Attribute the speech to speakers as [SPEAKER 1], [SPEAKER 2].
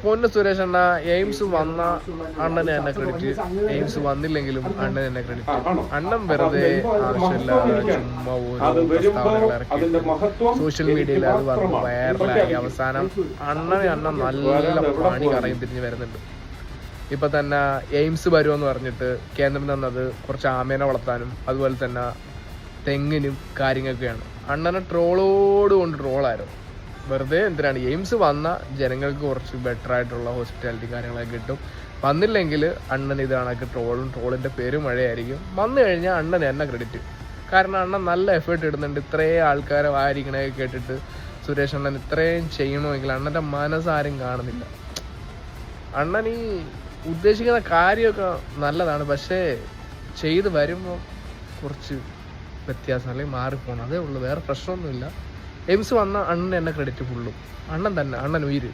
[SPEAKER 1] പൊന്ന് സുരേഷ് അണ്ണ എയിംസ് വന്ന അണ്ണന് തന്നെ ക്രെഡിറ്റ്, എയിംസ് വന്നില്ലെങ്കിലും അണ്ണന് തന്നെ ക്രെഡിറ്റ്. അണ്ണൻ വെറുതെ ആവശ്യമില്ലാതെ ചുമ്മാ ഓരോ പ്രസ്താവനകൾ ഇറക്കി സോഷ്യൽ മീഡിയയിൽ അത് വന്ന് വൈറലായി. അവസാനം അണ്ണൻ നല്ല പണി കറയും തിരിഞ്ഞ് വരുന്നുണ്ട്. ഇപ്പൊ തന്നെ എയിംസ് വരുമെന്ന് പറഞ്ഞിട്ട് കേന്ദ്രം തന്നത് കുറച്ച് ആമേനെ വളർത്താനും അതുപോലെ തന്നെ തെങ്ങിനും കാര്യങ്ങളൊക്കെയാണ്. അണ്ണനെ ട്രോളോട് കൊണ്ട് ട്രോളായിരുന്നു. വെറുതെ എന്തിനാണ് എയിംസ് വന്ന ജനങ്ങൾക്ക് കുറച്ച് ബെറ്റർ ആയിട്ടുള്ള ഹോസ്പിറ്റാലിറ്റി കാര്യങ്ങളൊക്കെ കിട്ടും. വന്നില്ലെങ്കിൽ അണ്ണൻ ഇതാണൊക്കെ ട്രോളിൻ്റെ പേര് മഴയായിരിക്കും. വന്നു കഴിഞ്ഞാൽ അണ്ണൻ എന്നെ ക്രെഡിറ്റ്. കാരണം അണ്ണൻ നല്ല എഫേർട്ട് ഇടുന്നുണ്ട്. ഇത്രയും ആൾക്കാരെ വാരിക്കണൊക്കെ കേട്ടിട്ട് സുരേഷ് അണ്ണൻ ഇത്രയും ചെയ്യണമെങ്കിൽ അണ്ണൻ്റെ മനസ്സാരും കാണുന്നില്ല. അണ്ണൻ ഈ ഉദ്ദേശിക്കുന്ന കാര്യമൊക്കെ നല്ലതാണ്, പക്ഷേ ചെയ്ത് വരുമ്പോൾ കുറച്ച് വ്യത്യാസം അല്ലെങ്കിൽ മാറിപ്പോണം, അതേ ഉള്ളൂ. വേറെ പ്രശ്നമൊന്നുമില്ല. എയിംസ് വന്ന അണ്ണൻ എന്നെ ക്രെഡിറ്റ് ഫുള്ളും അണ്ണൻ തന്നെ, അണ്ണൻ ഉയിര്.